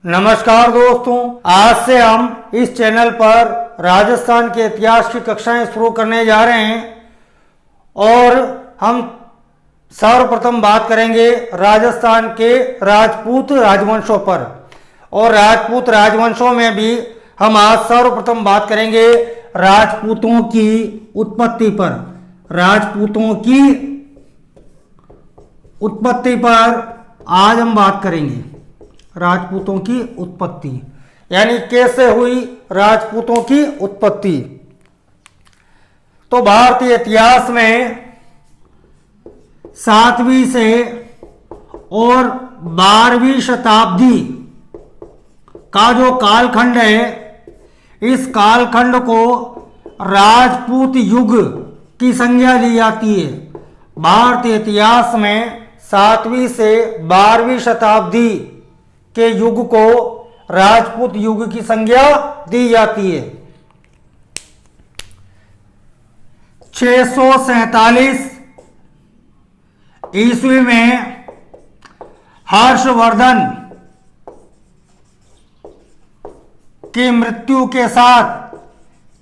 नमस्कार दोस्तों, आज से हम इस चैनल पर राजस्थान के इतिहास की कक्षाएं शुरू करने जा रहे हैं और हम सर्वप्रथम बात करेंगे राजस्थान के राजपूत राजवंशों पर। और राजपूत राजवंशों में भी हम आज सर्वप्रथम बात करेंगे राजपूतों की उत्पत्ति पर। राजपूतों की उत्पत्ति पर आज हम बात करेंगे। राजपूतों की उत्पत्ति यानी कैसे हुई राजपूतों की उत्पत्ति। तो भारतीय इतिहास में 7वीं से और 12वीं शताब्दी का जो कालखंड है, इस कालखंड को राजपूत युग की संज्ञा दी जाती है। भारतीय इतिहास में 7वीं से 12वीं शताब्दी के युग को राजपूत युग की संज्ञा दी जाती है। 647 ईस्वी में हर्षवर्धन की मृत्यु के साथ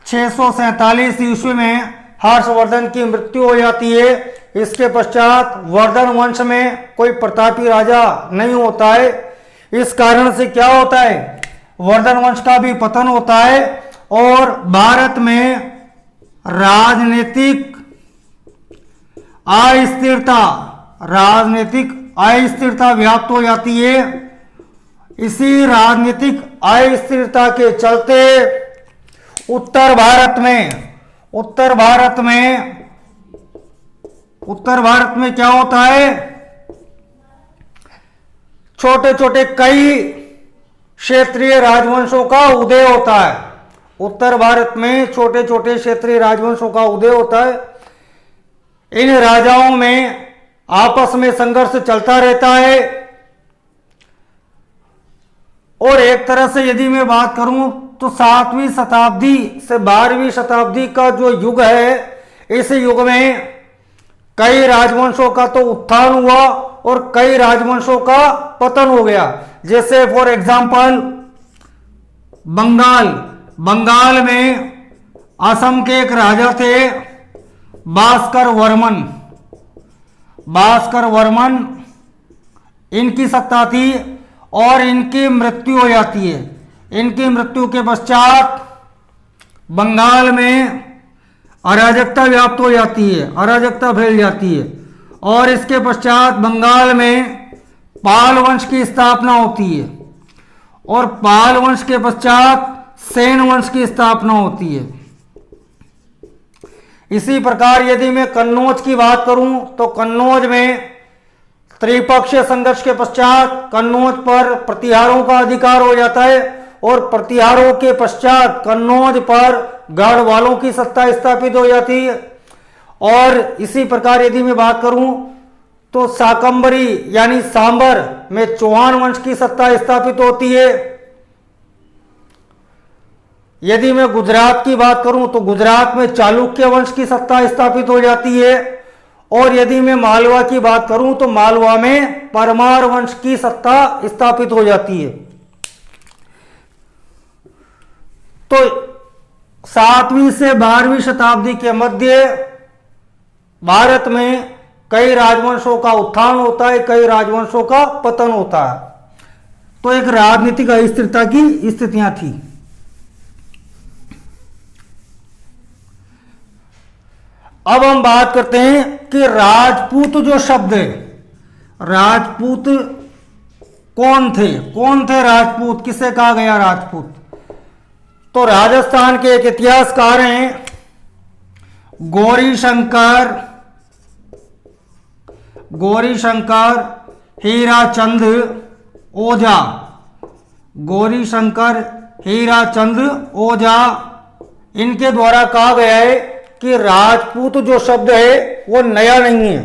647 ईस्वी में हर्षवर्धन की मृत्यु हो जाती है। इसके पश्चात वर्धन वंश में कोई प्रतापी राजा नहीं होता है। इस कारण से क्या होता है, वर्धन वंश का भी पतन होता है और भारत में राजनीतिक अस्थिरता व्याप्त हो जाती है। इसी राजनीतिक अस्थिरता के चलते उत्तर भारत में क्या होता है, छोटे छोटे कई क्षेत्रीय राजवंशों का उदय होता है। उत्तर भारत में छोटे छोटे क्षेत्रीय राजवंशों का उदय होता है। इन राजाओं में आपस में संघर्ष चलता रहता है। और एक तरह से यदि मैं बात करूं तो 7वीं शताब्दी से 12वीं शताब्दी का जो युग है, इस युग में कई राजवंशों का तो उत्थान हुआ और कई राजवंशों का पतन हो गया। जैसे फॉर एग्जांपल बंगाल में असम के एक राजा थे भास्कर वर्मन। इनकी सत्ता थी और इनकी मृत्यु हो जाती है। इनकी मृत्यु के पश्चात बंगाल में अराजकता व्याप्त हो जाती है, अराजकता फैल जाती है। और इसके पश्चात बंगाल में पाल वंश की स्थापना होती है और पाल वंश के पश्चात सेन वंश की स्थापना होती है। इसी प्रकार यदि मैं कन्नौज की बात करूं तो कन्नौज में त्रिपक्षीय संघर्ष के पश्चात कन्नौज पर प्रतिहारों का अधिकार हो जाता है और प्रतिहारों के पश्चात कन्नौज पर गढ़वालों की सत्ता स्थापित हो जाती है। और इसी प्रकार यदि मैं बात करूं तो शाकंभरी यानी सांबर में चौहान वंश की सत्ता स्थापित होती है। यदि मैं गुजरात की बात करूं तो गुजरात में चालुक्य वंश की सत्ता स्थापित हो जाती है। और यदि मैं मालवा की बात करूं तो मालवा में परमार वंश की सत्ता स्थापित हो जाती है। तो 7वीं से 12वीं शताब्दी के मध्य भारत में कई राजवंशों का उत्थान होता है, कई राजवंशों का पतन होता है। तो एक राजनीतिक अस्थिरता की स्थितियां थी। अब हम बात करते हैं कि राजपूत जो शब्द है, राजपूत कौन थे राजपूत, किसे कहा गया राजपूत। तो राजस्थान के एक इतिहासकार हैं गौरीशंकर हीराचंद ओझा, इनके द्वारा कहा गया है कि राजपूत जो शब्द है वो नया नहीं है।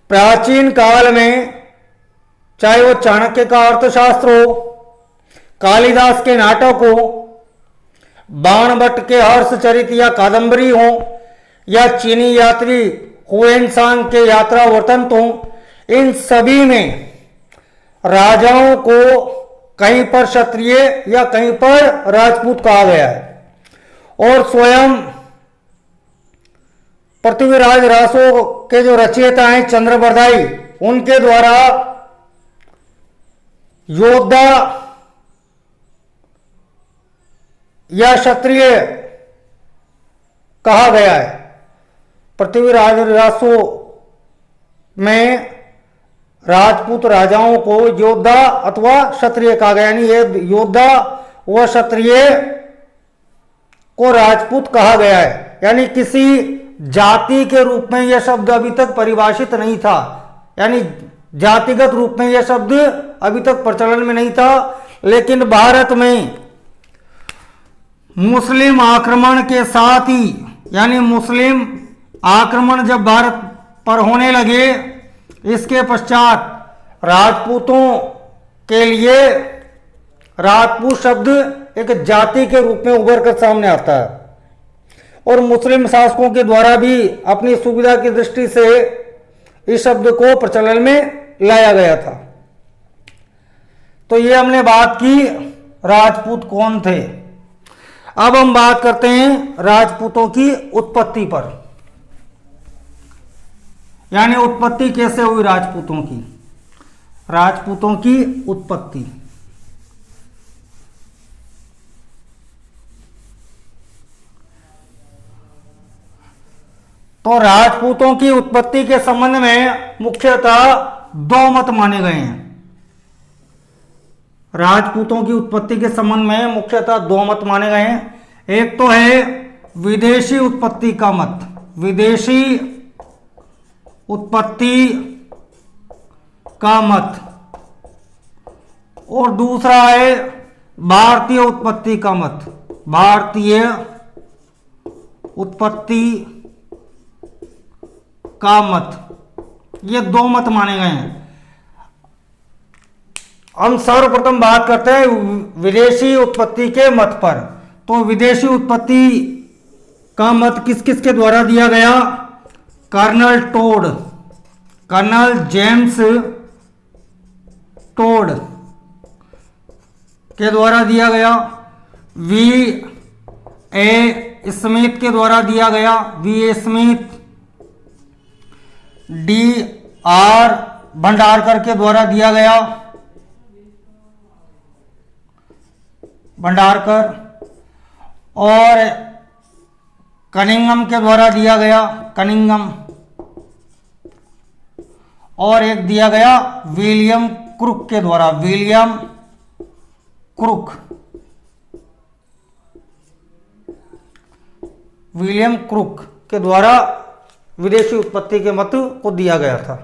प्राचीन काल में चाहे वो चाणक्य का अर्थशास्त्र हो, कालिदास के नाटक हो, बाणभट्ट के हर्षचरित या कादंबरी हो, या चीनी यात्री हुएन सांग के यात्रा वृत्तांत हो, इन सभी में राजाओं को कहीं पर क्षत्रिय या कहीं पर राजपूत कहा गया है। और स्वयं पृथ्वीराज रासो के जो रचयिता हैं चंद्रबरदाई, उनके द्वारा योद्धा या क्षत्रिय कहा गया है। पृथ्वीराज रासो में राजपूत राजाओं को योद्धा अथवा क्षत्रिय कहा गया, यानी ये योद्धा व क्षत्रिय को राजपूत कहा गया है। यानी किसी जाति के रूप में यह शब्द अभी तक परिभाषित नहीं था, यानी जातिगत रूप में यह शब्द अभी तक प्रचलन में नहीं था। लेकिन भारत में मुस्लिम आक्रमण के साथ ही, यानी मुस्लिम आक्रमण जब भारत पर होने लगे, इसके पश्चात राजपूतों के लिए राजपूत शब्द एक जाति के रूप में उभर कर सामने आता है। और मुस्लिम शासकों के द्वारा भी अपनी सुविधा की दृष्टि से इस शब्द को प्रचलन में लाया गया था। तो ये हमने बात की राजपूत कौन थे। अब हम बात करते हैं राजपूतों की उत्पत्ति पर, यानी उत्पत्ति कैसे हुई राजपूतों की। राजपूतों की उत्पत्ति, तो राजपूतों की उत्पत्ति के संबंध में मुख्यतः दो मत माने गए हैं। राजपूतों की उत्पत्ति के संबंध में मुख्यतः दो मत माने गए हैं। एक तो है विदेशी उत्पत्ति का मत, विदेशी उत्पत्ति का मत, और दूसरा है भारतीय उत्पत्ति का मत, भारतीय उत्पत्ति का मत। ये दो मत माने गए हैं। हम सर्वप्रथम बात करते हैं विदेशी उत्पत्ति के मत पर। तो विदेशी उत्पत्ति का मत किस किस के द्वारा दिया गया? Colonel Tod, colonel James Tod के द्वारा दिया गया, वी ए स्मिथ के द्वारा दिया गया, V A Smith, D R Bhandarkar के द्वारा दिया गया, भंडारकर, और कनिंगम के द्वारा दिया गया, कनिंगम, और एक दिया गया विलियम क्रुक के द्वारा, विलियम क्रुक, विलियम क्रुक के द्वारा विदेशी उत्पत्ति के मत को दिया गया था।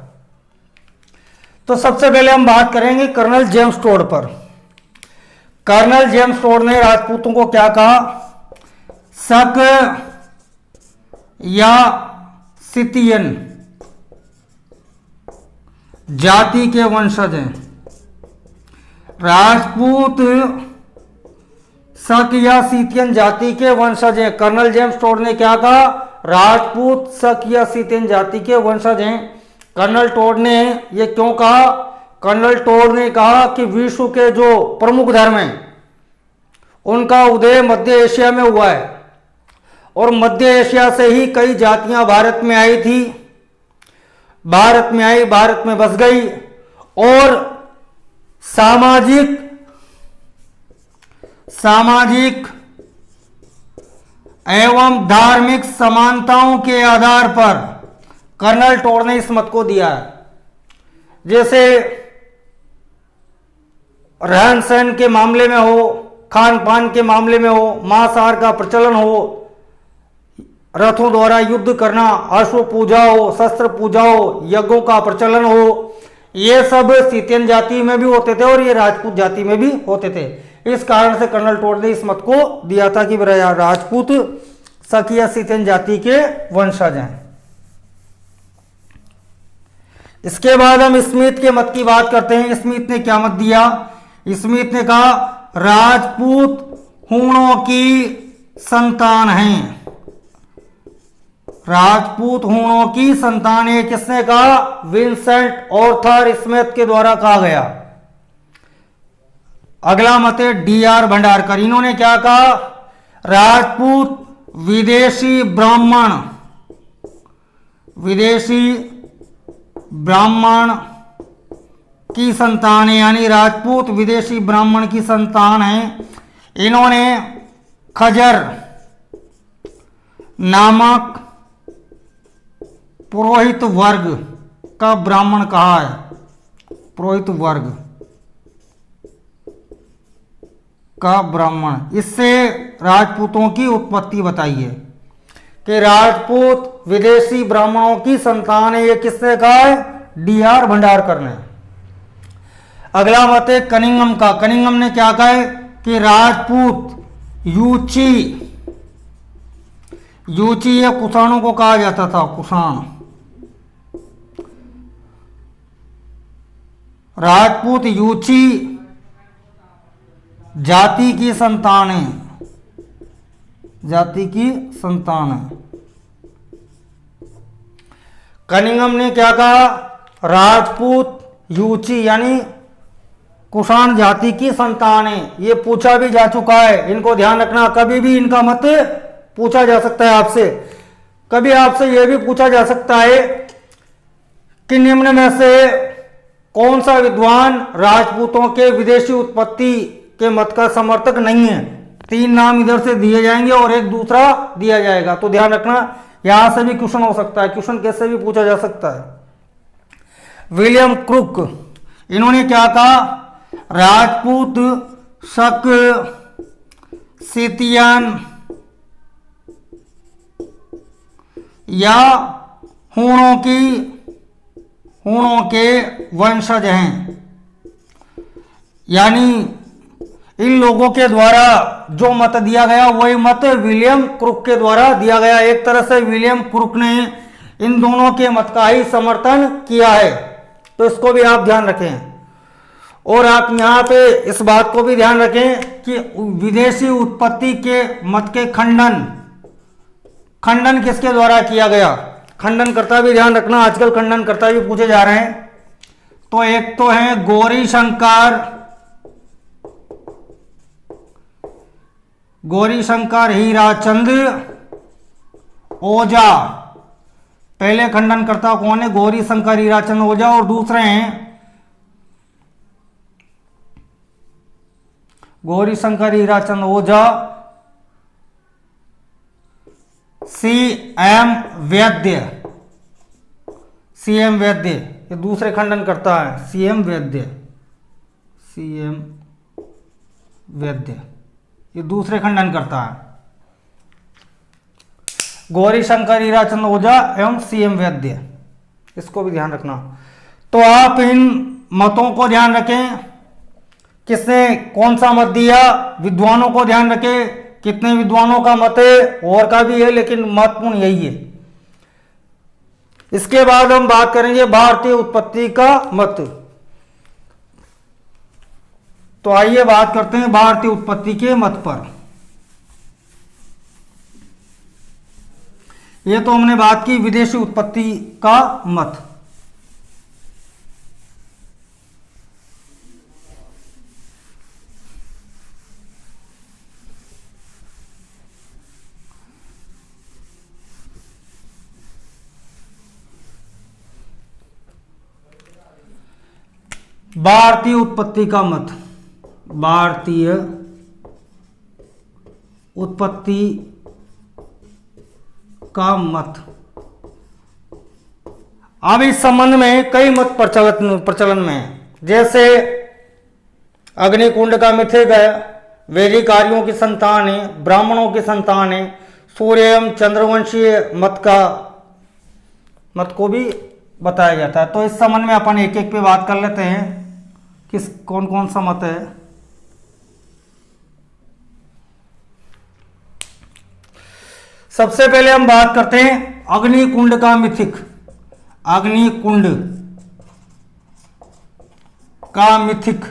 तो सबसे पहले हम बात करेंगे कर्नल जेम्स टोड पर। कर्नल जेम्स टोड ने राजपूतों को क्या कहा? शक या सितियन जाति के वंशज हैं। राजपूत शक या सीतियन जाति के वंशज हैं। कर्नल जेम्स टोड ने क्या कहा? राजपूत शक या सीतियन जाति के वंशज हैं। कर्नल टोड ने यह क्यों कहा? कर्नल टोड ने कहा कि विश्व के जो प्रमुख धर्म हैं उनका उदय मध्य एशिया में हुआ है, और मध्य एशिया से ही कई जातियां भारत में आई थी, भारत में आई, भारत में बस गई, और सामाजिक एवं धार्मिक समानताओं के आधार पर कर्नल टोड ने इस मत को दिया है। जैसे रहन सहन के मामले में हो, खान पान के मामले में हो, मांसाहार का प्रचलन हो, रथों द्वारा युद्ध करना, अश्व पूजा हो, शस्त्र पूजा हो, यज्ञों का प्रचलन हो, ये सब सीतियन जाति में भी होते थे और ये राजपूत जाति में भी होते थे। इस कारण से कर्नल टोड ने इस मत को दिया था कि राजपूत शक या सीतियन जाति के वंशज हैं। इसके बाद हम स्मिथ के मत की बात करते हैं। स्मिथ ने क्या मत दिया? स्मिथ ने कहा राजपूत हूणों की संतान हैं। राजपूत हूणों की संतान है। किसने कहा? विंसेंट ऑर्थर स्मिथ के द्वारा कहा गया। अगला मत है डी आर भंडारकर। इन्होंने क्या कहा, राजपूत विदेशी ब्राह्मण की संतान है, यानी राजपूत विदेशी ब्राह्मण की संतान है। इन्होंने खजर नामक पुरोहित वर्ग का ब्राह्मण कहा है, पुरोहित वर्ग का ब्राह्मण। इससे राजपूतों की उत्पत्ति बताई है कि राजपूत विदेशी ब्राह्मणों की संतान है। ये किसने कहा है, डी आर भंडारकर ने। अगला मत है कनिंघम का। कनिंघम ने क्या कहा है कि राजपूत यूची ये कुषाणों को कहा जाता था, कुषाण। राजपूत यूची जाति की संतान है, जाति की संतान है। कनिंघम ने क्या कहा, राजपूत यूची यानी कुषाण जाति की संतान है। ये पूछा भी जा चुका है, इनको ध्यान रखना। कभी भी इनका मत पूछा जा सकता है आपसे। कभी आपसे यह भी पूछा जा सकता है कि निम्न में से कौन सा विद्वान राजपूतों के विदेशी उत्पत्ति के मत का समर्थक नहीं है। 3 नाम इधर से दिए जाएंगे और एक दूसरा दिया जाएगा, तो ध्यान रखना। यहां से भी क्वेश्चन हो सकता है, क्वेश्चन कैसे भी पूछा जा सकता है। विलियम क्रुक, इन्होंने क्या कहा, राजपूत शक सीतियन या हूणों के वंशज हैं, यानी इन लोगों के द्वारा जो मत दिया गया वही मत विलियम क्रुक के द्वारा दिया गया। एक तरह से विलियम क्रुक ने इन दोनों के मत का ही समर्थन किया है, तो इसको भी आप ध्यान रखें। और आप यहाँ पे इस बात को भी ध्यान रखें कि विदेशी उत्पत्ति के मत के खंडन किसके द्वारा किया गया, खंडनकर्ता भी ध्यान रखना। आजकल खंडनकर्ता भी पूछे जा रहे हैं। तो एक तो है गौरी शंकर हीराचंद ओझा। पहले खंडनकर्ता कौन है, गौरी शंकर हीराचंद ओझा। और दूसरे हैं गौरी शंकर हीराचंद ओझा, सीएम वैद्य। ये दूसरे खंडनकर्ता है, सीएम वैद्य ये दूसरे खंडनकर्ता है, गौरी शंकर हीराचंद ओझा एवं सीएम वैद्य। इसको भी ध्यान रखना। तो आप इन मतों को ध्यान रखें, किसने कौन सा मत दिया, विद्वानों को ध्यान रखें, कितने विद्वानों का मत है, और का भी है लेकिन महत्वपूर्ण यही है। इसके बाद हम बात करेंगे भारतीय उत्पत्ति का मत। तो आइए बात करते हैं भारतीय उत्पत्ति के मत पर। यह तो हमने बात की विदेशी उत्पत्ति का मत। भारतीय उत्पत्ति का मत, भारतीय उत्पत्ति का मत। अब इस संबंध में कई मत प्रचलन में है, जैसे अग्निकुंड का मिथिक है, वैदिक आर्यों की संतान है, ब्राह्मणों की संतान है, सूर्य एवं चंद्रवंशीय मत को भी बताया जाता है। तो इस संबंध में अपन एक एक पे बात कर लेते हैं किस कौन कौन सा मत है। सबसे पहले हम बात करते हैं अग्निकुंड का मिथिक। अग्निकुंड का मिथिक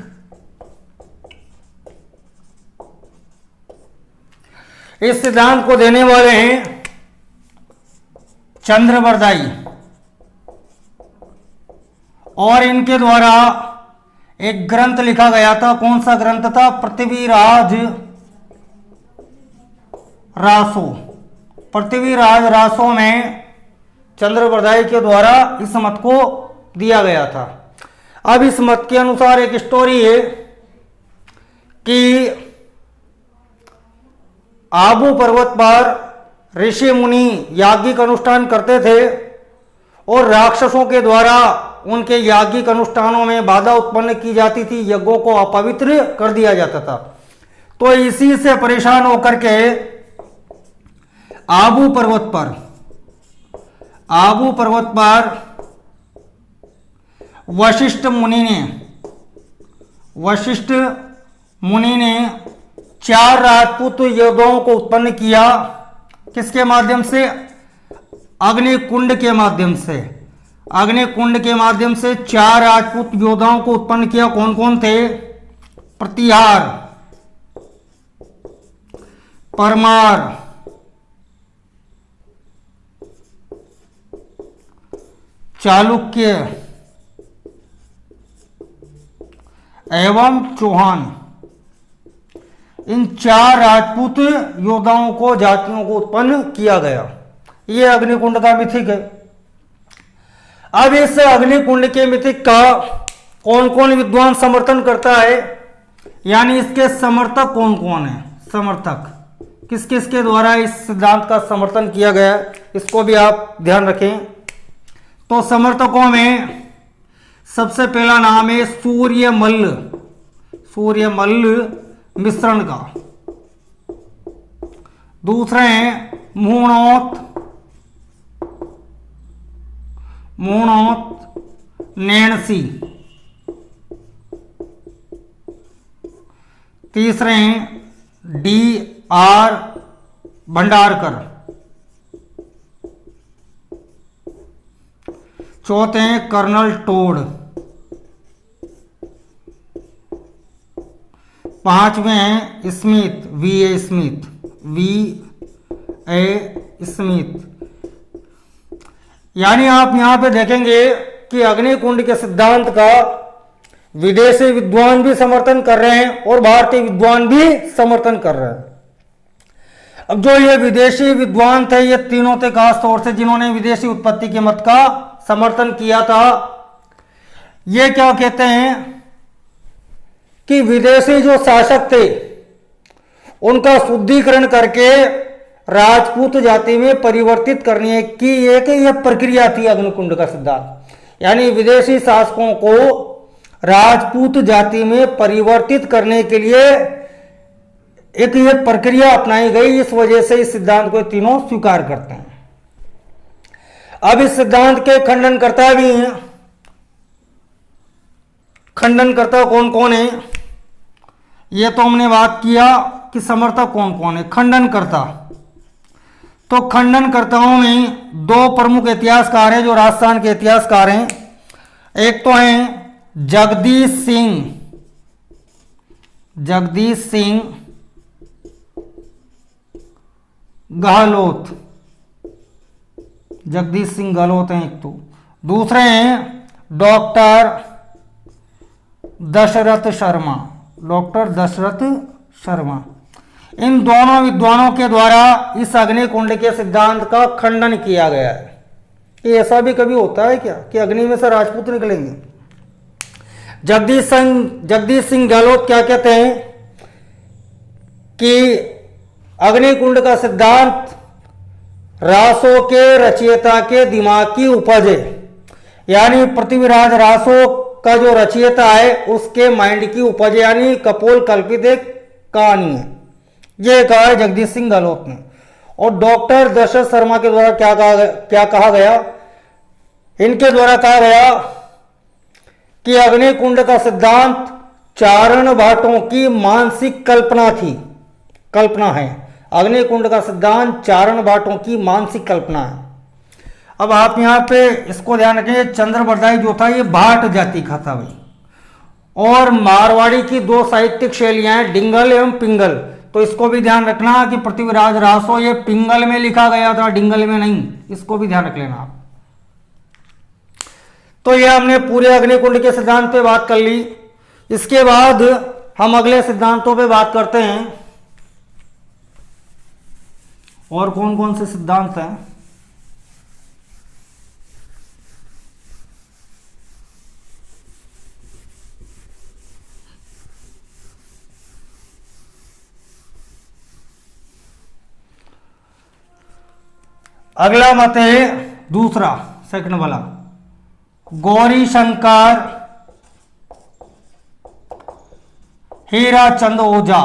इस सिद्धांत को देने वाले हैं चंद्रबरदाई, और इनके द्वारा एक ग्रंथ लिखा गया था। कौन सा ग्रंथ था? पृथ्वीराज रासो। पृथ्वीराज रासो में चंद्रबरदाई के द्वारा इस मत को दिया गया था। अब इस मत के अनुसार एक स्टोरी है कि आबू पर्वत पर ऋषि मुनि याज्ञिक अनुष्ठान करते थे और राक्षसों के द्वारा उनके याज्ञिक अनुष्ठानों में बाधा उत्पन्न की जाती थी, यज्ञों को अपवित्र कर दिया जाता था। तो इसी से परेशान होकर के आबू पर्वत पर वशिष्ठ मुनि ने 4 राजपूत योद्धाओं को उत्पन्न किया। किसके माध्यम से? अग्निकुंड के माध्यम से। अग्निकुंड के माध्यम से 4 राजपूत योद्धाओं को उत्पन्न किया। कौन कौन थे? प्रतिहार, परमार, चालुक्य एवं चौहान। इन 4 राजपूत योद्धाओं को, जातियों को उत्पन्न किया गया। ये अग्निकुंड का मिथिक है। अब इस अग्निकुंड के मिथिक का कौन कौन विद्वान समर्थन करता है, यानी इसके समर्थक कौन कौन है? समर्थक किस किस के द्वारा इस सिद्धांत का समर्थन किया गया, इसको भी आप ध्यान रखें। तो समर्थकों में सबसे पहला नाम है सूर्यमल्ल मिश्रण का। दूसरे हैं मूणोत नैणसी। तीसरे हैं D.R. भंडारकर। चौथे हैं कर्नल टोड। 5वें हैं स्मिथ, V.A. स्मिथ। यानी आप यहां पे देखेंगे कि अग्निकुंड के सिद्धांत का विदेशी विद्वान भी समर्थन कर रहे हैं और भारतीय विद्वान भी समर्थन कर रहे हैं। अब जो ये विदेशी विद्वान थे, ये तीनों थे खास तौर से जिन्होंने विदेशी उत्पत्ति के मत का समर्थन किया था। ये क्या कहते हैं कि विदेशी जो शासक थे उनका शुद्धिकरण करके राजपूत जाति में परिवर्तित करने की एक ये प्रक्रिया थी अग्निकुंड का सिद्धांत। यानी विदेशी शासकों को राजपूत जाति में परिवर्तित करने के लिए एक ये प्रक्रिया अपनाई गई। इस वजह से इस सिद्धांत को तीनों स्वीकार करते हैं। अब इस सिद्धांत के खंडनकर्ता भी हैं। खंडनकर्ता कौन कौन है? ये तो हमने बात किया कि समर्थक कौन कौन है। खंडनकर्ता, तो खंडनकर्ताओं में 2 प्रमुख इतिहासकार हैं जो राजस्थान के इतिहासकार हैं। एक तो हैं जगदीश सिंह गहलोत। जगदीश सिंह गहलोत हैं एक तो। दूसरे हैं डॉक्टर दशरथ शर्मा। इन दोनों विद्वानों के द्वारा इस अग्निकुंड के सिद्धांत का खंडन किया गया है। ये ऐसा भी कभी होता है क्या कि अग्नि में से राजपूत निकलेंगे? जगदीश सिंह गहलोत क्या कहते हैं कि अग्निकुंड का सिद्धांत रासो के रचयिता के दिमाग की उपज है। यानी पृथ्वीराज रासो का जो रचयिता है उसके माइंड की उपज, यानी कपोल कल्पित एक कहानी है। यह कहा है जगदीश सिंह गहलोत ने। और डॉक्टर दशरथ शर्मा के द्वारा क्या कहा गया? इनके द्वारा कहा गया कि अग्निकुंड का सिद्धांत चारण भाटों की मानसिक कल्पना है। अग्निकुंड का सिद्धांत चारण भाटों की मानसिक कल्पना है। अब आप यहाँ पे इसको ध्यान रखें, चंद्रबरदाई जो था ये भाट जाति का था भाई। और मारवाड़ी की 2 साहित्यिक शैलियां हैं, डिंगल एवं पिंगल। तो इसको भी ध्यान रखना कि पृथ्वीराज रासो ये पिंगल में लिखा गया था, डिंगल में नहीं। इसको भी ध्यान रख लेना आप। तो ये हमने पूरे अग्निकुंड के सिद्धांत पे बात कर ली। इसके बाद हम अगले सिद्धांतों पे बात करते हैं। और कौन कौन से सिद्धांत हैं? अगला मत है दूसरा, सेकंड वाला, गौरी शंकर हीराचंद ओझा।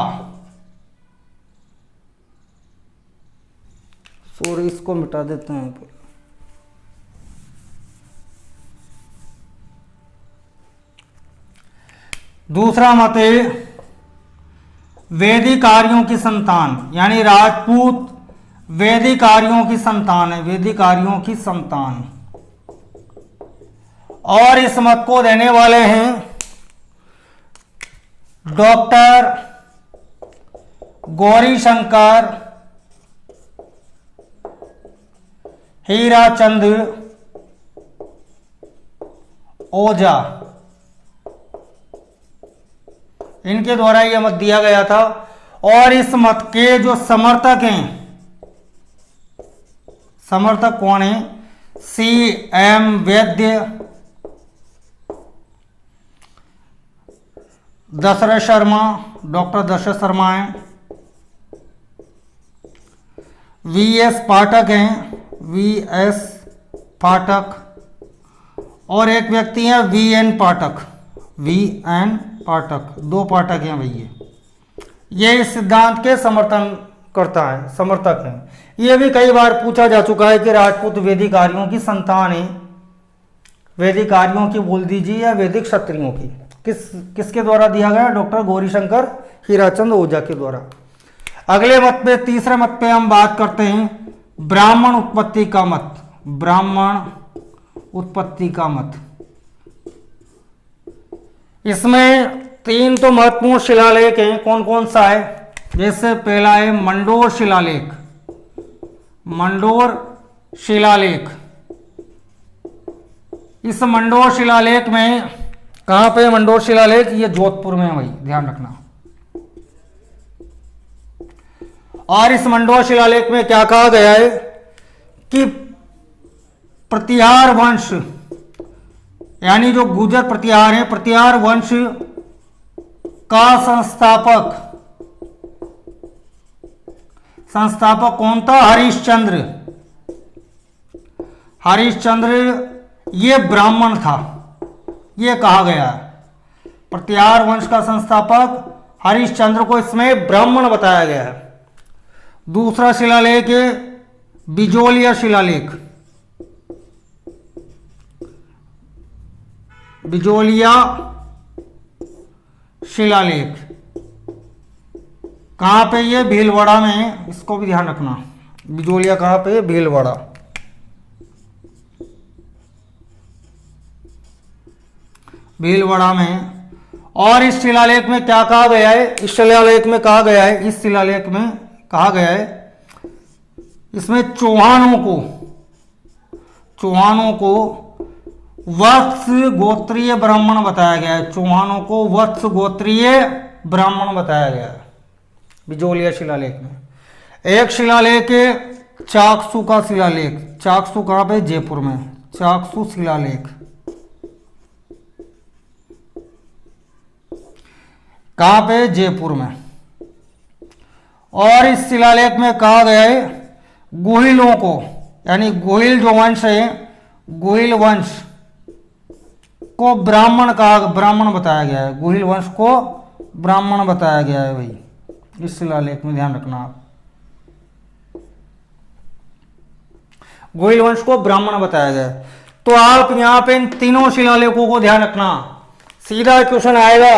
सॉरी, इसको मिटा देते हैं। दूसरा मत है वैदिक आर्यों की संतान, यानी राजपूत वैदिक आर्यों की संतान है, वैदिक आर्यों की संतान। और इस मत को देने वाले हैं डॉक्टर गौरी शंकर हीराचंद ओझा। इनके द्वारा यह मत दिया गया था। और इस मत के जो समर्थक हैं, समर्थक कौन है? C.M. वैद्य, दशरथ शर्मा, डॉक्टर दशरथ शर्मा हैं, V.S. पाठक हैं, V.S. पाठक, और एक व्यक्ति हैं V.N. पाठक, V.N. पाठक, दो पाठक हैं भैया। ये इस सिद्धांत के समर्थन करता है, समर्थक हैं। ये भी कई बार पूछा जा चुका है कि राजपूत वैदिक आर्यों की संतान है। वैदिक आर्यों की बोल दीजिए या वैदिक क्षत्रियों की, किसके द्वारा दिया गया? डॉक्टर गौरीशंकर हीराचंद ओझा के द्वारा। अगले मत पे, तीसरे मत पे हम बात करते हैं ब्राह्मण उत्पत्ति का मत। ब्राह्मण उत्पत्ति का मत, इसमें तीन तो महत्वपूर्ण शिलालेख हैं। कौन कौन सा है? जैसे पहला है मंडोर शिलालेख। मंडोर शिलालेख, इस मंडोर शिलालेख में कहां पे? मंडोर शिलालेख ये जोधपुर में है भाई, ध्यान रखना। और इस मंडोर शिलालेख में क्या कहा गया है कि प्रतिहार वंश, यानी जो गुर्जर प्रतिहार है, प्रतिहार वंश का संस्थापक कौन था? हरिश्चंद्र। हरिश्चंद्र ये ब्राह्मण था, ये कहा गया है। प्रतिहार वंश का संस्थापक हरिश्चंद्र को इसमें ब्राह्मण बताया गया है। दूसरा शिलालेख है बिजोलिया शिलालेख। बिजोलिया शिलालेख कहां पे? ये भीलवाड़ा में है, इसको भी ध्यान रखना। बिजोलिया कहां पे? भीलवाड़ा। भीलवाड़ा में। और इस शिलालेख में क्या कहा गया है? इस शिलालेख में कहा गया है, इस शिलालेख में कहा गया है, इसमें चौहानों को वत्स गोत्रीय ब्राह्मण बताया गया है। चौहानों को वत्स गोत्रीय ब्राह्मण बताया गया है बिजोलिया शिलालेख में। एक शिलालेख है चाकसू का शिलालेख। चाकसू कहां पे? जयपुर में। चाकसू शिलालेख कहां पे? जयपुर में। और इस शिलालेख में कहा गया है गोहिलों को, यानी गोहिल जो वंश है, गोहिल वंश को ब्राह्मण बताया गया है। गोहिल वंश को ब्राह्मण बताया गया है भाई, इस शिलालेख में ध्यान रखना आप। गोहिल वंश को ब्राह्मण बताया गया है। तो आप यहां पे इन तीनों शिलालेखों को ध्यान रखना। सीधा क्वेश्चन आएगा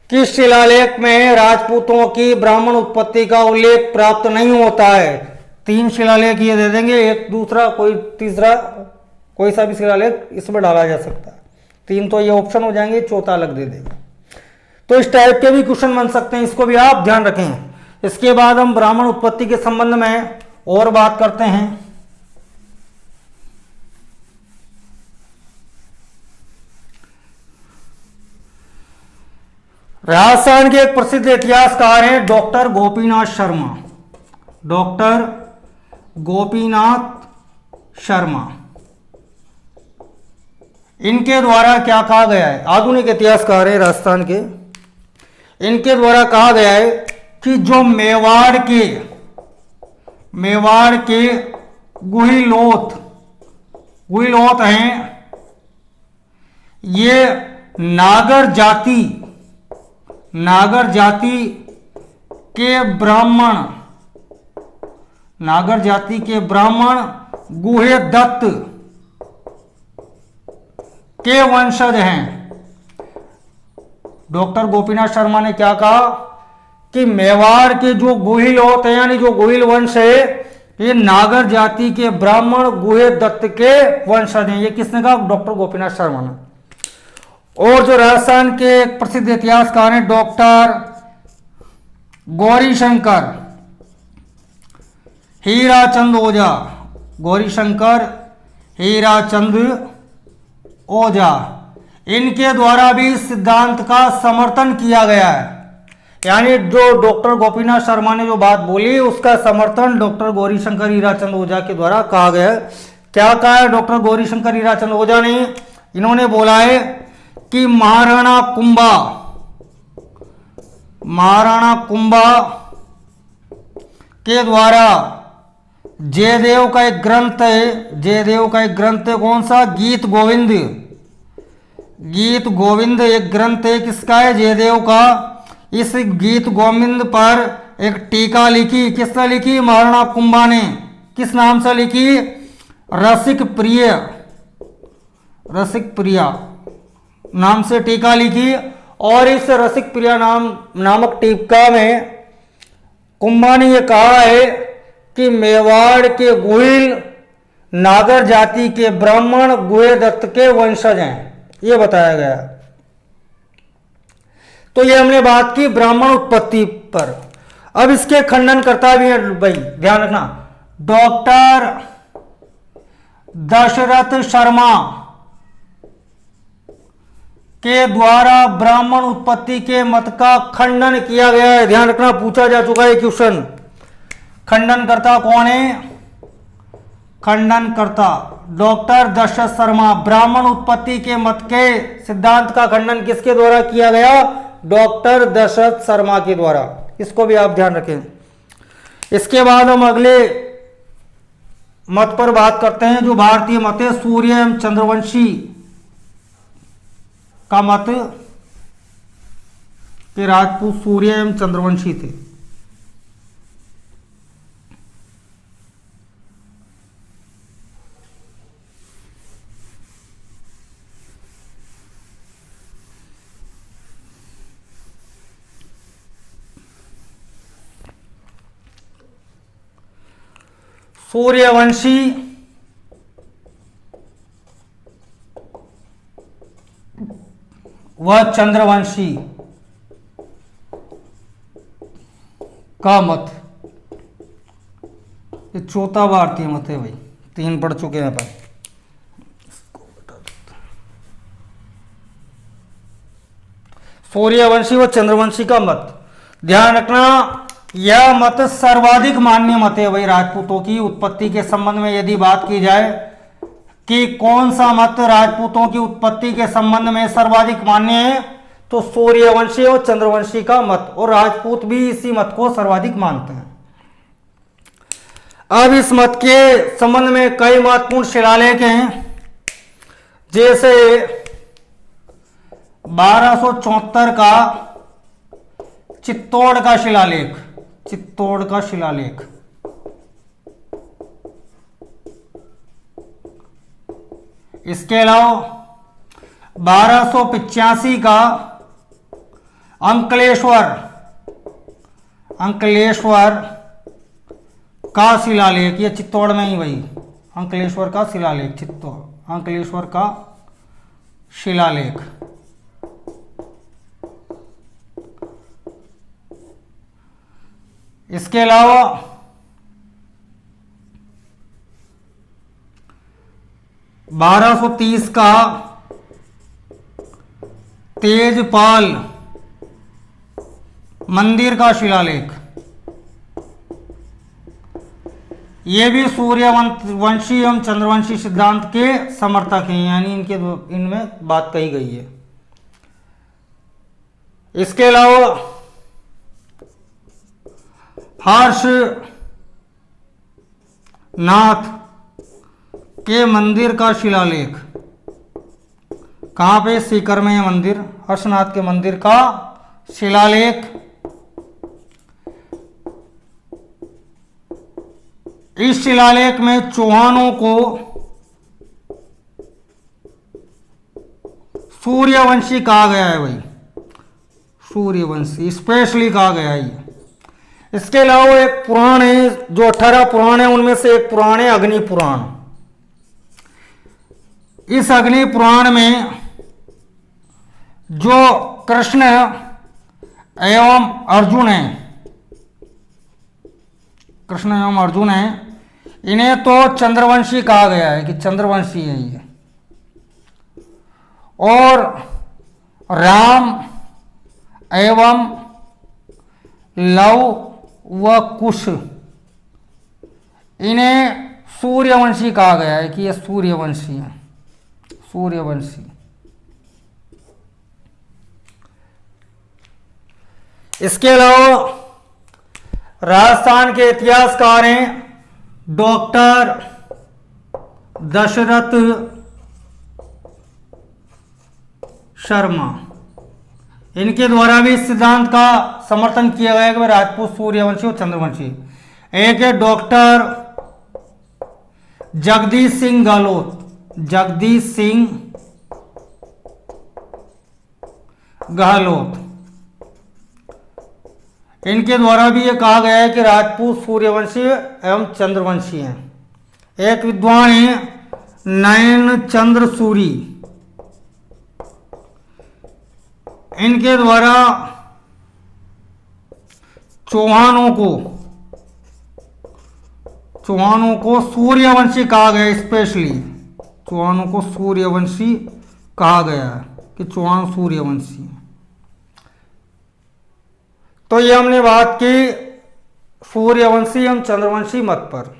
किस शिलालेख में राजपूतों की ब्राह्मण उत्पत्ति का उल्लेख प्राप्त नहीं होता है। तीन शिलालेख ये दे देंगे, एक दूसरा कोई तीसरा, कोई सा भी शिलालेख इसमें डाला जा सकता है। तीन तो ये ऑप्शन हो जाएंगे, चौथा अलग दे देगा। तो इस टाइप के भी क्वेश्चन बन सकते हैं, इसको भी आप ध्यान रखें। इसके बाद हम ब्राह्मण उत्पत्ति के संबंध में और बात करते हैं। राजस्थान के एक प्रसिद्ध इतिहासकार हैं डॉक्टर गोपीनाथ शर्मा। डॉक्टर गोपीनाथ शर्मा, इनके द्वारा क्या कहा गया है, आधुनिक इतिहासकार है राजस्थान के, इनके द्वारा कहा गया है कि जो मेवाड़ के गुहिलोत हैं, ये नागर जाति के ब्राह्मण गुहे दत्त के वंशज हैं। डॉक्टर गोपीनाथ शर्मा ने क्या कहा कि मेवाड़ के जो गुहिल होते हैं, यानी जो गुहिल वंश है, ये नागर जाति के ब्राह्मण गुहे दत्त के वंशज हैं। ये किसने कहा? डॉक्टर गोपीनाथ शर्मा ने। और जो राजस्थान के एक प्रसिद्ध इतिहासकार हैं डॉक्टर गौरीशंकर हीराचंद ओझा, इनके द्वारा भी इस सिद्धांत का समर्थन किया गया है। यानी जो डॉक्टर गोपीनाथ शर्मा ने जो बात बोली, उसका समर्थन डॉक्टर गौरीशंकर हीराचंद ओझा के द्वारा कहा गया है। क्या कहा है डॉक्टर गौरीशंकर हीराचंद ओझा ने? इन्होंने बोला है कि महाराणा कुंभा के द्वारा जयदेव का एक ग्रंथ है, कौन सा? गीत गोविंद एक ग्रंथ है, किसका है? जयदेव का। इस गीत गोविंद पर एक टीका लिखी, किसने लिखी? महाराणा कुंभा ने। किस नाम से लिखी? रसिक प्रिया नाम से टीका लिखी। और इस रसिक प्रिया नामक टीका में कुंभा ने यह कहा है कि मेवाड़ के गुहिल नागर जाति के ब्राह्मण गुहे दत्त के वंशज हैं, ये बताया गया। तो ये हमने बात की ब्राह्मण उत्पत्ति पर। अब इसके खंडन करता भी है भाई, ध्यान रखना, डॉक्टर दशरथ शर्मा के द्वारा ब्राह्मण उत्पत्ति के मत का खंडन किया गया है। ध्यान रखना, पूछा जा चुका है क्वेश्चन। खंडनकर्ता कौन है? खंडनकर्ता डॉक्टर दशरथ शर्मा। ब्राह्मण उत्पत्ति के मत के सिद्धांत का खंडन किसके द्वारा किया गया? डॉक्टर दशरथ शर्मा के द्वारा। इसको भी आप ध्यान रखें। इसके बाद हम अगले मत पर बात करते हैं, जो भारतीय मत है, सूर्य एवं चंद्रवंशी का मत कि राजपूत सूर्य एवं चंद्रवंशी थे। सूर्यवंशी व चंद्रवंशी का मत, ये चौथा भारतीय मत है भाई, 3 पढ़ चुके हैं अपन। सूर्यवंशी व चंद्रवंशी का मत, ध्यान रखना, यह मत सर्वाधिक मान्य मत है भाई। राजपूतों की उत्पत्ति के संबंध में यदि बात की जाए कि कौन सा मत राजपूतों की उत्पत्ति के संबंध में सर्वाधिक मान्य है, तो सूर्यवंशी और चंद्रवंशी का मत, और राजपूत भी इसी मत को सर्वाधिक मानते हैं। अब इस मत के संबंध में कई महत्वपूर्ण शिलालेख हैं, जैसे 1274 का चित्तौड़ का शिलालेख, इसके अलावा 1285 का अंकलेश्वर का शिलालेख, ये चित्तौड़ में ही भाई, अंकलेश्वर का शिलालेख, चित्तौड़ अंकलेश्वर का शिलालेख। इसके अलावा 1230 का तेजपाल मंदिर का शिलालेख। ये भी सूर्यवंशी एवं चंद्रवंशी सिद्धांत के समर्थक हैं, यानी इनमें बात कही गई है। इसके अलावा हर्ष नाथ के मंदिर का शिलालेख। कहाँ पे? सीकर में है मंदिर, हर्षनाथ के मंदिर का शिलालेख। इस शिलालेख में चौहानों को सूर्यवंशी कहा गया है भाई, सूर्यवंशी स्पेशली कहा गया है ये। इसके अलावा एक पुराण है, जो 18 पुराण है उनमें से एक पुराण है अग्नि पुराण। इस अग्नि पुराण में जो कृष्ण एवं अर्जुन है, कृष्ण एवं अर्जुन है, इन्हें तो चंद्रवंशी कहा गया है कि चंद्रवंशी है ये। और राम एवं लव व कुश, इन्हें सूर्यवंशी कहा गया है कि ये सूर्यवंशी है, सूर्यवंशी। इसके अलावा राजस्थान के इतिहासकार हैं डॉक्टर दशरथ शर्मा। इनके द्वारा भी इस सिद्धांत का समर्थन किया गया कि राजपूत सूर्यवंशी और चंद्रवंशी। एक है डॉक्टर जगदीश सिंह गहलोत, जगदीश सिंह गहलोत, इनके द्वारा भी ये कहा गया है कि राजपूत सूर्यवंशी एवं चंद्रवंशी हैं। एक विद्वान है नयन चंद्र सूरी, इनके द्वारा चौहानों को सूर्यवंशी कहा गया है, स्पेशली चौहानों को सूर्यवंशी कहा गया है कि चौहान सूर्यवंशी। तो ये हमने बात की सूर्यवंशी एवं चंद्रवंशी मत पर।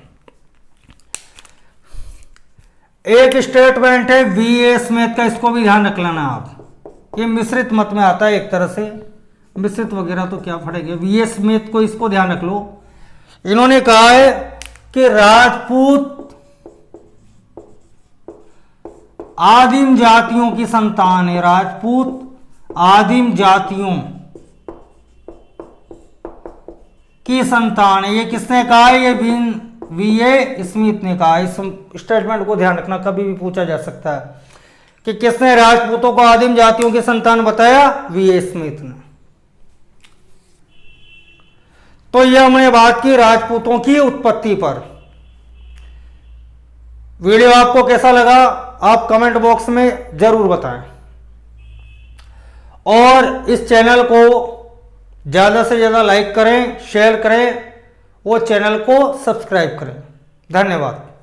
एक स्टेटमेंट है वीए स्मिथ का, इसको भी ध्यान रख लेना आप। ये मिश्रित मत में आता है एक तरह से, मिश्रित वगैरह तो क्या पड़ेगा, वीए स्मिथ को, इसको ध्यान रख लो। इन्होंने कहा है कि राजपूत आदिम जातियों की संतान है, राजपूत आदिम जातियों की संतान है। ये किसने कहा है? ये वीए स्मिथ ने कहा। इस स्टेटमेंट को ध्यान रखना, कभी भी पूछा जा सकता है कि किसने राजपूतों को आदिम जातियों की संतान बताया? वीए स्मिथ ने। तो ये हमने बात की राजपूतों की उत्पत्ति पर। वीडियो आपको कैसा लगा आप कमेंट बॉक्स में जरूर बताएं, और इस चैनल को ज़्यादा से ज़्यादा लाइक करें, शेयर करें, वो चैनल को सब्सक्राइब करें। धन्यवाद।